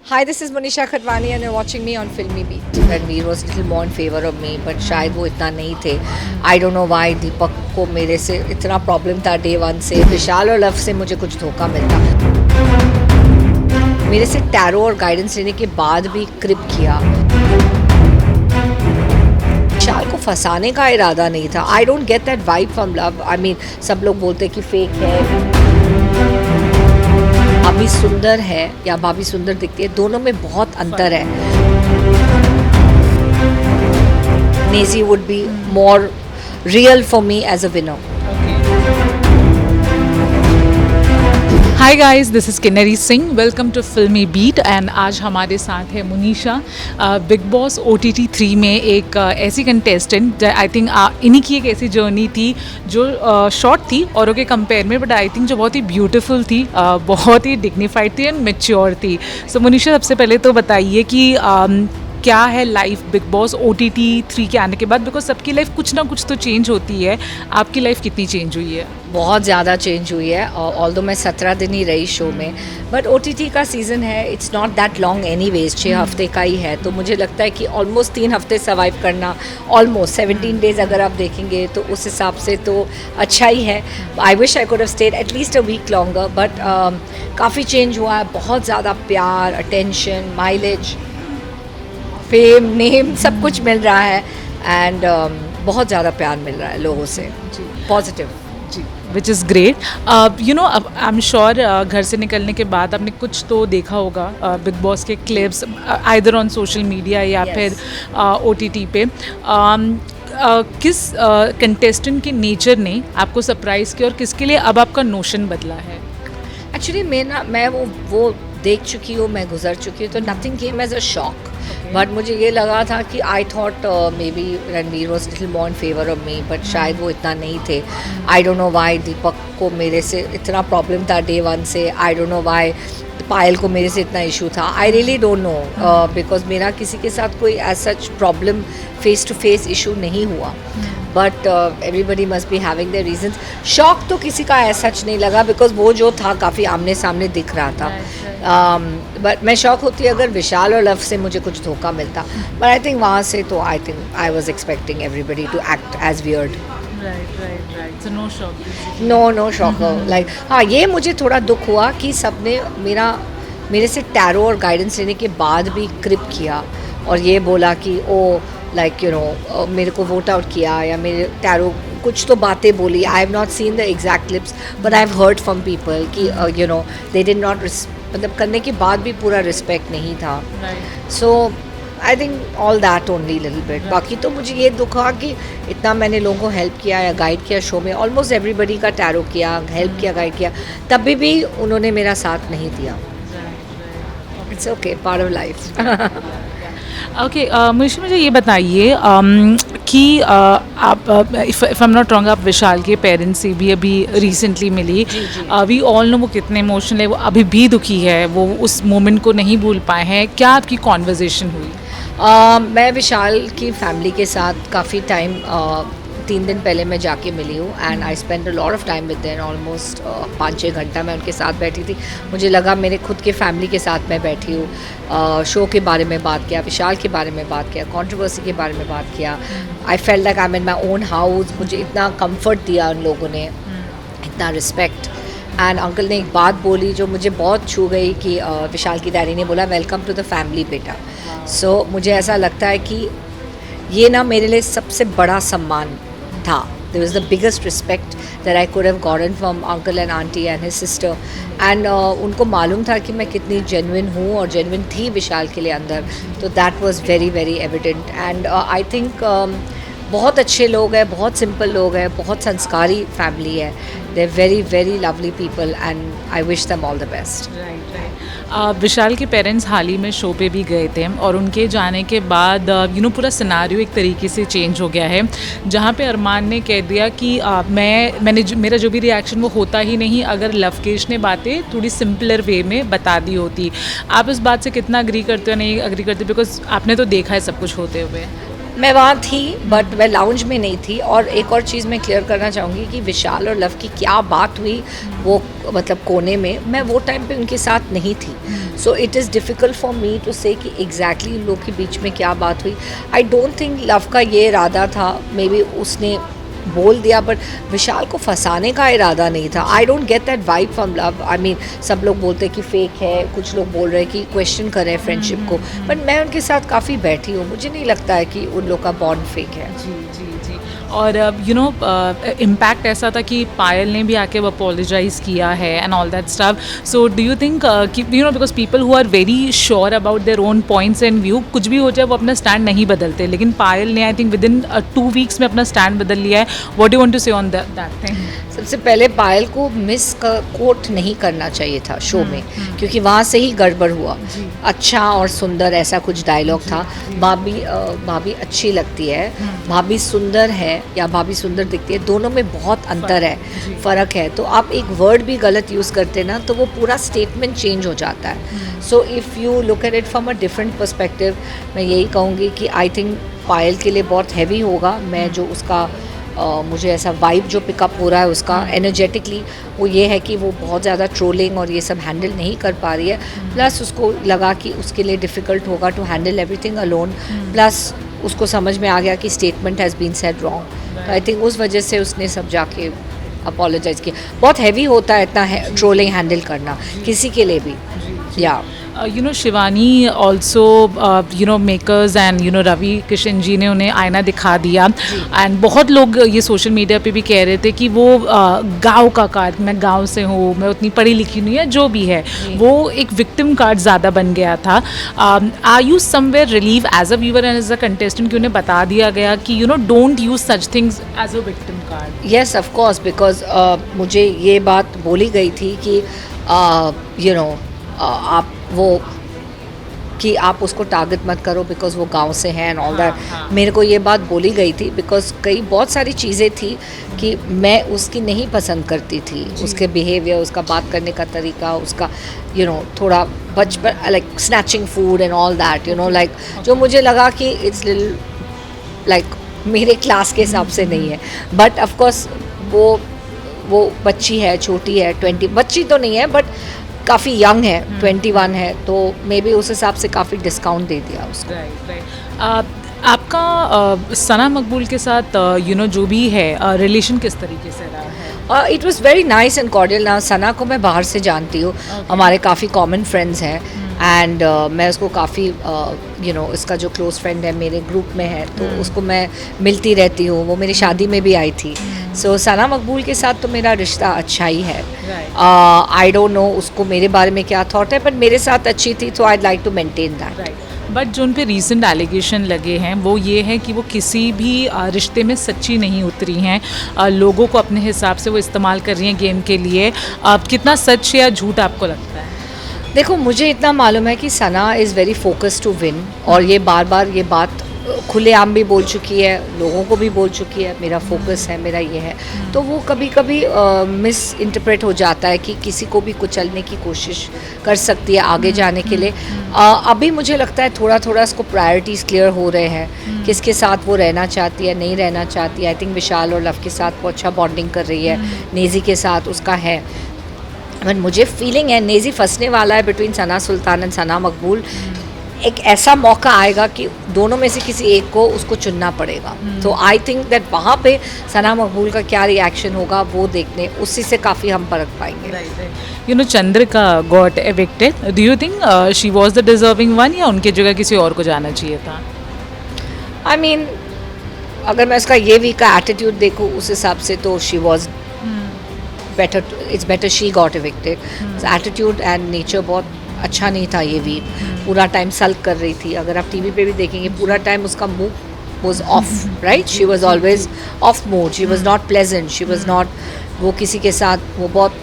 Hi, this is Manisha Khatwani and you're watching me on Filmy Beat. Ranveer was a little more in favor of me, but शायद वो इतना नहीं थे. I don't know why दीपक को मेरे से इतना प्रॉब्लम था डे वन से. विशाल और लव से मुझे कुछ धोखा मिलता. मेरे से टैरो और गाइडेंस लेने के बाद भी क्रिप किया. विशाल को फंसाने का इरादा नहीं था. I don't get that vibe from love. I mean, सब लोग बोलते हैं कि फेक है. भाभी सुंदर है या भाभी सुंदर दिखती है, दोनों में बहुत अंतर है. Naezy would be more real for me as a winner. Hi guys, this is Kinnari Singh. Welcome to Filmibeat. And आज हमारे साथ है मुनीशा, बिग बॉस OTT 3 में एक ऐसी कंटेस्टेंट. आई थिंक इन्हीं की एक ऐसी जर्नी थी जो शॉर्ट थी औरों के कंपेयर में, बट आई थिंक जो बहुत ही ब्यूटीफुल थी, बहुत ही डिग्निफाइड थी एंड मैच्योर थी. सो मुनीशा, सबसे पहले तो बताइए कि क्या है लाइफ बिग बॉस OTT 3 के आने के बाद, बिकॉज सबकी लाइफ कुछ ना कुछ तो चेंज होती है. आपकी लाइफ कितनी चेंज हुई है? बहुत ज़्यादा चेंज हुई है. ऑल्दो मैं 17 दिन ही रही शो में, बट OTT का सीज़न है. It's not that long anyways, 6 हफ्ते का ही है. तो मुझे लगता है कि ऑलमोस्ट 3 हफ्ते सर्वाइव करना, ऑलमोस्ट 17 डेज अगर आप देखेंगे तो उस हिसाब से तो अच्छा ही है. I wish I could have stayed at least a week longer, but काफ़ी चेंज हुआ है. बहुत ज़्यादा प्यार, अटेंशन, माइलेज, फेम, नेम, सब कुछ मिल रहा है. एंड बहुत ज़्यादा प्यार मिल रहा है लोगों से, पॉजिटिव. जी, which is great. You know, अब आई एम श्योर घर से निकलने के बाद आपने कुछ तो देखा होगा बिग बॉस के clips, either on social media या फिर OTT पे. किस कंटेस्टेंट के नेचर ने आपको सरप्राइज़ किया और किसके लिए अब आपका नोशन बदला है? एक्चुअली मैं वो देख चुकी हूँ, मैं गुजर चुकी हूँ, तो nothing came as a shock. But मुझे ये लगा था कि I thought maybe Ranveer was little more in favour of me, but शायद वो इतना नहीं थे. I don't know why Deepak को मेरे से इतना प्रॉब्लम था डे वन से. I don't know why Payal को मेरे से इतना इशू था. I really don't know, because मेरा किसी के साथ कोई as such problem face to face issue नहीं हुआ. But everybody must be having their reasons. Shock तो किसी का एज सच नहीं लगा, बिकॉज वो जो था काफ़ी आमने सामने दिख रहा था. बट मैं शॉक होती अगर विशाल और लव से मुझे कुछ धोखा मिलता. बट आई थिंक वहाँ से तो I think I was expecting everybody to act as weird. Right. So no shock. No shock. Like हाँ, ये मुझे थोड़ा दुख हुआ कि सबने मेरे से टैरो और गाइडेंस लेने के बाद भी क्रिप किया और ये बोला कि ओ लाइक यू नो मेरे को वोट आउट किया या मेरे टैरो कुछ तो बातें बोली. I have not seen the exact clips, but I have heard from people कि you know they did not, मतलब करने के बाद भी पूरा रिस्पेक्ट नहीं था. So I think all that only little bit. बाकी तो मुझे ये दुख हुआ कि इतना मैंने लोगों को हेल्प किया या गाइड किया शो में. ऑलमोस्ट एवरीबडी का टैरो किया, हेल्प किया, गाइड किया, तभी भी उन्होंने मेरा साथ नहीं दिया. It's okay, part of life. Okay, मुझे ये बताइए कि आप, if I am not wrong, आप विशाल के पेरेंट्स से भी अभी रिसेंटली मिली. वी ऑल नो वो कितने इमोशनल है, वो अभी भी दुखी है, वो उस मोमेंट को नहीं भूल पाए हैं. क्या आपकी कॉन्वर्जेसन हुई? मैं विशाल की फैमिली के साथ काफ़ी टाइम 3 दिन पहले मैं जाके मिली हूँ. And I spend a lot of time with them. Almost 5-6 घंटा मैं उनके साथ बैठी थी. मुझे लगा मेरे खुद के फैमिली के साथ मैं बैठी हूँ. शो के बारे में बात किया, विशाल के बारे में बात किया, कंट्रोवर्सी के बारे में बात किया. I felt like I am in my own house. मुझे इतना कम्फर्ट दिया उन लोगों ने, इतना रिस्पेक्ट. एंड अंकल ने एक बात बोली जो मुझे बहुत छू गई कि विशाल की डैडी ने बोला वेलकम टू द फैमिली बेटा. सो मुझे ऐसा लगता है कि ये ना मेरे लिए सबसे बड़ा सम्मान था. There was the biggest respect that I could have gotten from uncle and auntie and his sister. And उनको मालूम था कि मैं कितनी genuine हूँ और genuine थी विशाल के लिए अंदर. तो that was very very evident. And I think बहुत अच्छे लोग हैं, बहुत सिंपल लोग हैं, बहुत संस्कारी फैमिली है. They're very very lovely people and I wish them all the best. Right. Vishal के पेरेंट्स हाल ही में शो पे भी गए थे और उनके जाने के बाद यू नो पूरा सिनारियो एक तरीके से चेंज हो गया है, जहाँ पे अरमान ने कह दिया कि मेरा जो भी रिएक्शन वो होता ही नहीं अगर लवकेश ने बातें थोड़ी सिंपलर वे में बता दी होती. आप इस बात से कितना अग्री करते हो, नहीं अग्री करते, बिकॉज आपने तो देखा है सब कुछ होते हुए? मैं वहाँ थी बट मैं लाउंज में नहीं थी। और एक और चीज़ मैं क्लियर करना चाहूँगी कि विशाल और लव की क्या बात हुई वो मतलब कोने में, मैं वो टाइम पे उनके साथ नहीं थी। So it is difficult for me to say कि एग्जैक्टली इन लोग के बीच में क्या बात हुई। आई डोंट थिंक लव का ये इरादा था, मे बी उसने बोल दिया, बट विशाल को फंसाने का इरादा नहीं था। I don't get that vibe from love. I mean सब लोग बोलते हैं कि फेक है, कुछ लोग बोल रहे हैं कि क्वेश्चन करें फ्रेंडशिप को, बट मैं उनके साथ काफ़ी बैठी हूँ, मुझे नहीं लगता है कि उन लोग का बॉन्ड फेक है। जी जी जी। और यू नो इम्पैक्ट ऐसा था कि पायल ने भी आके वो अपोलोजाइज किया है and all that stuff. So do you think कि you know because people who are very sure about their own points and view, कुछ भी हो जाए वो अपना स्टैंड नहीं बदलते, लेकिन पायल ने I think within 2 weeks में अपना स्टैंड बदल लिया है। What do you want to say on that thing? सबसे पहले पायल को मिस कोट नहीं करना चाहिए था शो में, क्योंकि वहाँ से ही गड़बड़ हुआ। अच्छा और सुंदर ऐसा कुछ डायलॉग था। भाभी अच्छी लगती है, भाभी सुंदर है या भाभी सुंदर दिखती है, दोनों में बहुत अंतर है, फ़र्क है। तो आप एक वर्ड भी गलत यूज़ करते ना तो वो पूरा स्टेटमेंट चेंज हो जाता है। So if you look at it from a different perspective, मैं यही कहूँगी कि आई थिंक पायल के लिए बहुत हैवी होगा। मैं जो उसका मुझे ऐसा वाइब जो पिकअप हो रहा है उसका एनर्जेटिकली, वो ये है कि वो बहुत ज़्यादा ट्रोलिंग और ये सब हैंडल नहीं कर पा रही है। प्लस उसको लगा कि उसके लिए डिफ़िकल्ट होगा to handle everything alone. Plus उसको समझ में आ गया कि statement has been said wrong. तो आई थिंक उस वजह से उसने सब जाके अपोलोजाइज़ किया। बहुत हैवी होता है इतना ट्रोलिंग हैंडल करना किसी के लिए भी। या you know Shivani also you know makers and you know Ravi Kishan ji ने उन्हें आईना दिखा दिया एंड बहुत लोग ये सोशल मीडिया पे भी कह रहे थे कि वो गांव का कार्ड, मैं गांव से हूँ, मैं उतनी पढ़ी लिखी नहीं है, जो भी है वो एक विक्टिम कार्ड ज़्यादा बन गया था। Are you somewhere relieved as a viewer and as a contestant कि उन्हें बता दिया गया कि you know don't use such things as a victim card? Yes of course, because मुझे ये बात बोली गई थी कि यू नो आप वो कि आप उसको टारगेट मत करो बिकॉज वो गांव से हैं एंड ऑल दैट। मेरे को ये बात बोली गई थी बिकॉज बहुत सारी चीज़ें थी कि मैं उसकी नहीं पसंद करती थी, उसके बिहेवियर, उसका बात करने का तरीका, उसका यू नो थोड़ा बचपन like snatching food and all that, you know like जो मुझे लगा कि इट्स लिटिल लाइक मेरे क्लास के हिसाब से नहीं है। बट ऑफकोर्स वो बच्ची है, छोटी है, 20 बच्ची तो नहीं है बट काफ़ी यंग है, 21 है, तो मे बी उस हिसाब से काफ़ी डिस्काउंट दे दिया उसको। राइट। आपका सना मकबूल के साथ यू नो जो भी है रिलेशन किस तरीके से रहा है? It was very nice and cordial. ना सना को मैं बाहर से जानती हूँ, हमारे काफ़ी कॉमन फ्रेंड्स हैं एंड मैं उसको काफ़ी यू नो इसका जो क्लोज फ्रेंड है मेरे ग्रुप में है तो उसको मैं मिलती रहती हूँ, वो मेरी शादी में भी आई थी। सो सना मकबूल के साथ तो मेरा रिश्ता अच्छा ही है। आई डोंट नो उसको मेरे बारे में क्या थॉट है, पर मेरे साथ अच्छी थी तो I like to maintain that. But जो उन पे रीसेंट एलिगेशन लगे हैं वो ये है कि वो किसी भी रिश्ते में सच्ची नहीं उतरी हैं, लोगों को अपने हिसाब से वो इस्तेमाल कर रही हैं गेम के लिए। कितना सच या झूठ आपको लगता है? देखो मुझे इतना मालूम है कि Sana is very focused to win, और ये बार बार ये बात खुलेआम भी बोल चुकी है, लोगों को भी बोल चुकी है, मेरा फोकस है, मेरा ये है। तो वो कभी कभी मिस इंटरप्रेट हो जाता है कि किसी को भी कुचलने की कोशिश कर सकती है आगे जाने के लिए। अभी मुझे लगता है थोड़ा थोड़ा इसको प्रायोरिटीज़ क्लियर हो रहे हैं, किसके साथ वो रहना चाहती है, नहीं रहना चाहती है। आई थिंक विशाल और लव के साथ वो अच्छा बॉन्डिंग कर रही है, नेज़ी के साथ उसका है। बट मुझे फीलिंग है नेज़ी फंसने वाला है बिटवीन सना सुल्तान एंड सना मकबूल। एक ऐसा मौका आएगा कि दोनों में से किसी एक को उसको चुनना पड़ेगा। तो आई थिंक दैट वहाँ पे सना मकबूल का क्या रिएक्शन होगा वो देखने, उसी से काफ़ी हम परख पाएंगे। You know Chandrika got evicted, do you think she was the deserving one या उनकी जगह किसी और को जाना चाहिए था? आई मीन अगर मैं उसका ये वीक का एटीट्यूड देखूँ उस हिसाब से तो she was better, it's better she got evicted. Attitude and nature बहुत अच्छा नहीं था ये वीक, पूरा टाइम सल्क कर रही थी। अगर आप टीवी पे भी देखेंगे पूरा टाइम उसका mood was of, right, she was always of mood, she was not pleasant, she was not, वो किसी के साथ वो बहुत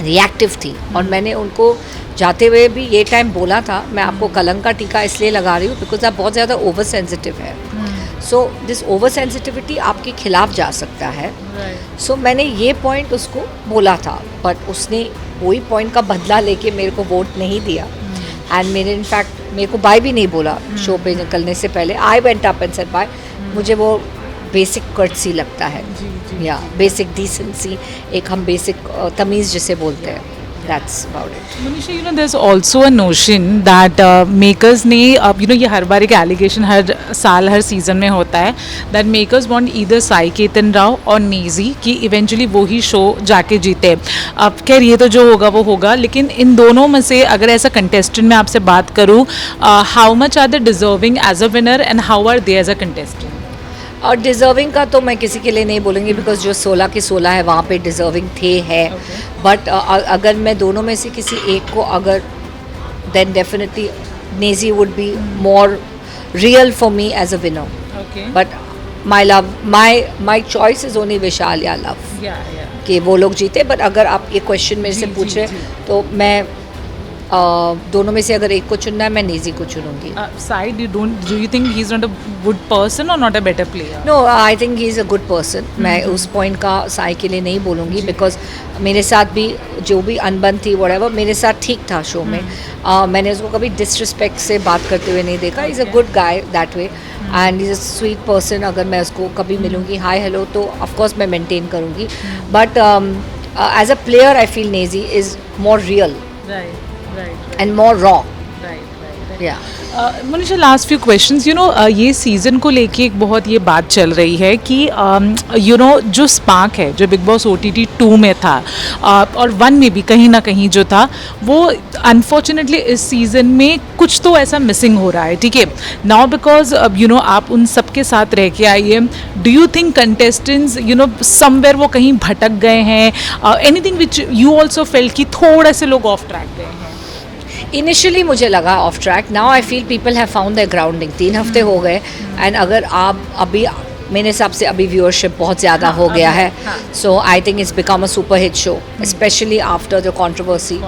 रिएक्टिव थी। और मैंने उनको जाते हुए भी ये टाइम बोला था, मैं आपको कलंक का टीका इसलिए लगा रही हूँ बिकॉज आप बहुत ज़्यादा ओवर सेंसिटिव है। सो दिस ओवर सेंसिटिविटी आपके खिलाफ जा सकता है। सो मैंने ये पॉइंट उसको बोला था, बट उसने वही पॉइंट का बदला लेके मेरे को वोट नहीं दिया। एंड मेरे इनफैक्ट मेरे को बाय भी नहीं बोला शो पे निकलने से पहले. I went up and said bye. मुझे वो बेसिक कर्टसी लगता है, या बेसिक डिसेंसी, एक हम बेसिक तमीज़ जिसे बोलते हैं. That's about it. Manisha, you know, there's also a notion that makers ने अब ये हर बार एक एलिगेशन हर साल हर सीजन में होता है that makers want either Sai Ketan Rao और नेजी कि इवेंचुअली वो ही शो जाके जीते. अब खैर ये तो जो होगा वो होगा, लेकिन इन दोनों में से अगर ऐसा कंटेस्टेंट मैं आपसे बात करूँ, how much are they deserving as a winner and how are they as a contestant? और डिज़र्विंग का तो मैं किसी के लिए नहीं बोलूँगी बिकॉज जो 16 के 16 है वहाँ पे डिज़र्विंग थे है. बट अगर मैं दोनों में से किसी एक को अगर then definitely Naezy would be more real for me as a winner. But my love my choice is only Vishal या लव कि वो लोग जीते. बट अगर आप ये क्वेश्चन मेरे से पूछ रहे तो मैं दोनों में से अगर एक को चुनना है मैं नेजी को चुनूंगी. Side, do you think he's not a good person or not a better player? No I think he is a good person. मैं उस पॉइंट का साई के लिए नहीं बोलूँगी बिकॉज मेरे साथ भी जो भी अनबन थी whatever मेरे साथ ठीक था शो में. मैंने उसको कभी डिसरिस्पेक्ट से बात करते हुए नहीं देखा. Is a good guy that way and is a sweet person. अगर मैं उसको कभी मिलूँगी हाय हेलो तो ऑफकोर्स मैं मेंटेन करूँगी. But as a player I feel Naezy is more real and more raw. Yeah. Manisha, last few questions. ये season को लेके एक बहुत ये बात चल रही है कि जो स्पार्क है जो बिग बॉस OTT 2 में था और 1 में भी कहीं ना कहीं जो था वो अनफॉर्चुनेटली इस सीज़न में कुछ तो ऐसा मिसिंग हो रहा है. ठीक है, नाउ बिकॉज आप उन सब के साथ रह के आइए, do you think contestants somewhere वो कहीं भटक गए हैं? Anything which you also felt कि थोड़ा से लोग ऑफ ट्रैक गए हैं? इनिशियली मुझे लगा off track. Now I feel people have found their grounding. 3 हफ्ते हो गए एंड अगर आप अभी मेरे हिसाब से अभी व्यूअरशिप बहुत ज़्यादा हो गया है. So I think it's become a super hit show specially after the controversy.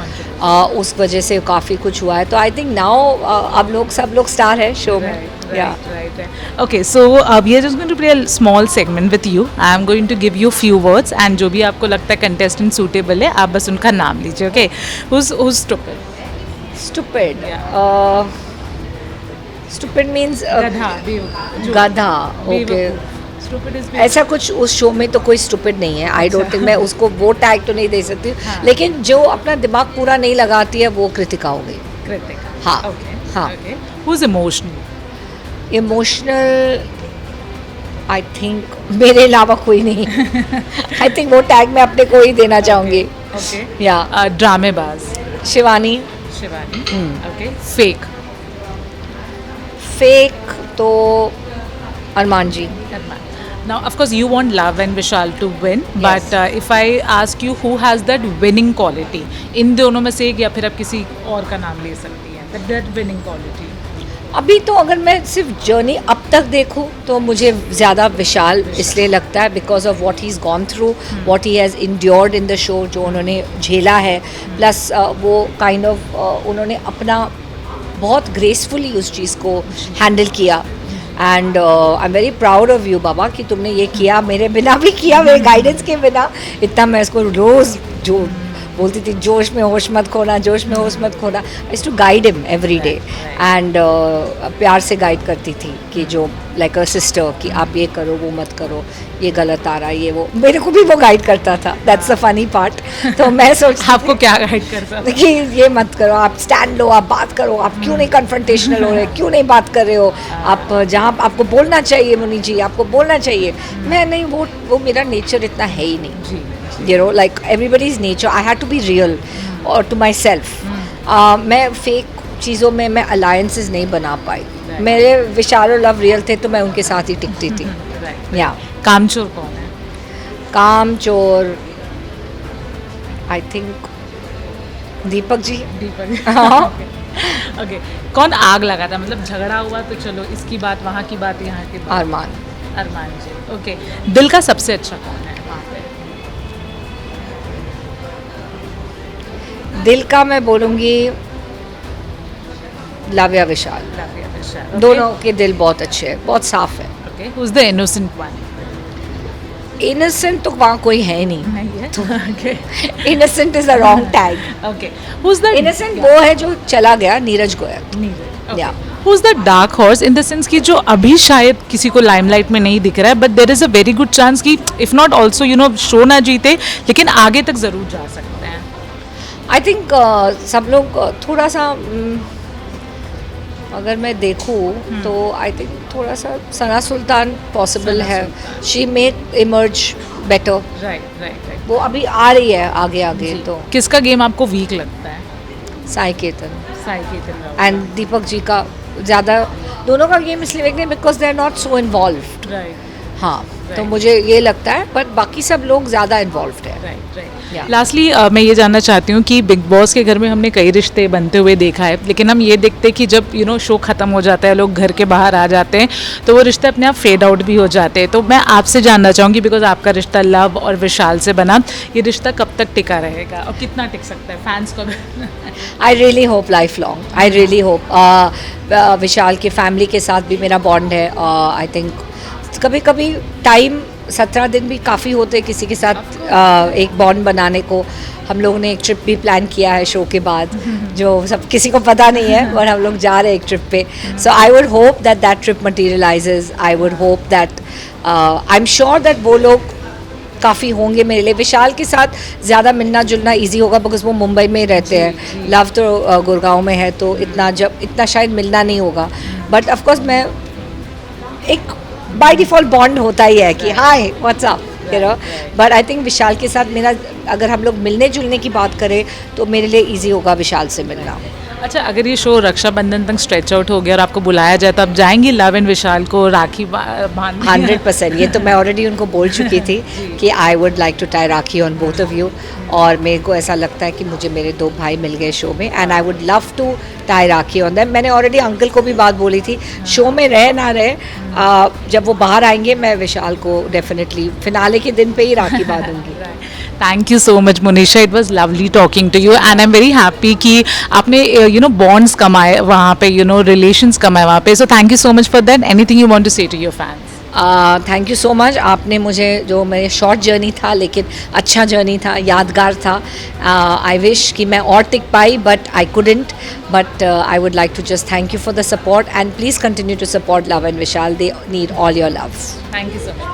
उस वजह से काफ़ी कुछ हुआ है. तो आई थिंक नाउ अब सब लोग स्टार है शो में. Okay, so we are just going to play a small segment with you. I am going to give you few words and जो भी आपको लगता है contestant suitable है आप बस उनका नाम लीजिए. Okay, who's stupid? Stupid. Stupid means गधा. Okay. Stupid is ऐसा कुछ उस शो में तो कोई स्टूपिड नहीं है. आई डोंट थिंक मैं उसको वो टैग तो नहीं दे सकती. लेकिन जो अपना दिमाग पूरा नहीं लगाती है वो कृतिका हो गई. कृतिका. हाँ. Okay. हाँ. Okay. Who's emotional? Emotional I think मेरे अलावा कोई नहीं. आई थिंक वो टैग मैं अपने को ही देना चाहूँगी. Okay. या ड्रामेबाज. शिवानी. Okay. Fake. फेक तो अरमान जी. Now, of course, you want Love and Vishal to win, Yes. but if I ask you who has that winning quality, इन दोनों में से एक या फिर आप किसी और का नाम ले सकती हैं, that winning quality. अभी तो अगर मैं सिर्फ जर्नी अब तक देखूं तो मुझे ज़्यादा विशाल इसलिए लगता है because of what he is gone through, what he has endured in the show, जो उन्होंने झेला है. प्लस वो काइंड ऑफ उन्होंने अपना बहुत ग्रेसफुली उस चीज़ को हैंडल किया. And I am very proud of you बाबा कि तुमने ये किया, मेरे बिना भी किया, मेरे गाइडेंस के बिना. इतना मैं इसको रोज़ जो बोलती थी जोश में होश मत खोना, जोश में होश मत खोना. I used to guide him every day and प्यार से गाइड करती थी कि जो लाइक अ सिस्टर कि आप ये करो वो मत करो, ये गलत आ रहा है, ये वो. मेरे को भी वो गाइड करता था. That's the funny part. तो मैं सोचती आपको क्या गाइड करता था? कि ये मत करो, आप स्टैंड लो, आप बात करो, आप क्यों नहीं कन्फ्रंटेशनल हो रहे, क्यों नहीं बात कर रहे हो, आप जहाँ आपको बोलना चाहिए मुनि जी, आपको बोलना चाहिए. मैं नहीं, वो मेरा नेचर इतना है ही नहीं. You know, like everybody's nature, I had to be real or to myself. मैं फेक चीज़ों में मैं अलायंसेस नहीं बना पाई. मेरे विशाल और लव रियल थे तो मैं उनके साथ ही टिकती थी. या कामचोर कौन है? कामचोर आई थिंक दीपक जी. दीपक. हाँ. ओके. कौन आग लगा था, मतलब झगड़ा हुआ तो चलो इसकी बात वहाँ की बात यहाँ की बात. अरमान. अरमान जी. ओके. दिल का सबसे अच्छा कौन है वहाँ पे? दिल का मैं बोलूँगी लाव्या विशाल. Lavya Vishal. Okay. दोनों के दिल बहुत अच्छे हैं, बहुत साफ है. Okay. Who's the innocent one? Innocent तो वहाँ कोई है नहीं. नहीं है okay innocent is the wrong tag. Okay who's the innocent वो है जो चला गया, नीरज गोयल. या Yeah. who's the dark horse in the sense कि जो अभी शायद किसी को लाइमलाइट में नहीं दिख रहा है, but there is a very good chance कि if not also you know show ना जीते लेकिन आगे तक जरूर जा सकते हैं. आई थिंक सब लोग थोड़ा सा अगर मैं देखूँ तो आई थिंक थोड़ा सा सना सुल्तान पॉसिबल सना है. Sultan. She may emerge better. Right right वो अभी आ रही है आगे आगे. तो किसका गेम आपको वीक लगता है? साई केतन साई केतन एंड दीपक जी का ज़्यादा, दोनों का गेम इसलिए वीक नहीं because they are not so involve. Right हाँ, तो Right. मुझे ये लगता है, बट बाकी सब लोग ज़्यादा इन्वॉल्व है. Right right. Yeah. लास्टली मैं ये जानना चाहती हूँ कि बिग बॉस के घर में हमने कई रिश्ते बनते हुए देखा है, लेकिन हम ये देखते हैं कि जब यू नो शो ख़त्म हो जाता है, लोग घर के बाहर आ जाते हैं, तो वो रिश्ते अपने आप फेड आउट भी हो जाते हैं. तो मैं आपसे जानना चाहूँगी बिकॉज आपका रिश्ता लव और विशाल से बना, ये रिश्ता कब तक टिका रहेगा और कितना टिक सकता है फैंस को? I really hope life long. I really hope. Vishal की फैमिली के साथ भी मेरा बॉन्ड है. आई थिंक कभी कभी टाइम 17 दिन भी काफ़ी होते हैं किसी के साथ एक बॉन्ड बनाने को. हम लोगों ने एक ट्रिप भी प्लान किया है शो के बाद, जो सब किसी को पता नहीं है, और हम लोग जा रहे हैं एक ट्रिप पे. So I would hope that that trip materialises. I would hope that I am sure that वो लोग काफ़ी होंगे मेरे लिए. विशाल के साथ ज़्यादा मिलना जुलना इजी होगा बिकॉज वो मुंबई में ही रहते हैं. लव तो गुड़गांव में है, तो इतना शायद मिलना नहीं होगा. बट ऑफकोर्स मैं एक बाय डिफ़ॉल्ट बॉन्ड होता ही है कि hi what's up, you know. But I think Vishal के साथ मेरा, अगर हम लोग मिलने जुलने की बात करें तो मेरे लिए इजी होगा विशाल से मिलना. अच्छा, अगर ये शो रक्षाबंधन तक स्ट्रेच आउट हो गया और आपको बुलाया जाए तो आप जाएंगी लव एंड विशाल को राखी बांधने? 100%. ये तो मैं ऑलरेडी उनको बोल चुकी थी कि I would like to tie rakhi on both of you. और मेरे को ऐसा लगता है कि मुझे मेरे 2 भाई मिल गए शो में, and I would love to tie rakhi on them. मैंने ऑलरेडी अंकल को भी बात बोली थी, शो में रहे ना रहे, जब वो बाहर आएंगे मैं विशाल को डेफिनेटली फिनाले के दिन पे ही राखी बांधूंगी. Thank you so much Monisha, it was lovely talking to you and I am very happy कि आपने यू नो बॉन्ड्स कमाए वहाँ पे, यू नो रिलेशंस कमाए वहाँ पे. So thank you so much for that. Anything you want to say to your fans? Thank you so much. आपने मुझे, जो मेरे शॉर्ट जर्नी था लेकिन अच्छा जर्नी था, यादगार था. आई विश कि मैं और टिक पाई, but I couldn't. But I would like to just thank you for the support, and please continue to support Luv and Vishal. They need all your love. Thank you so much.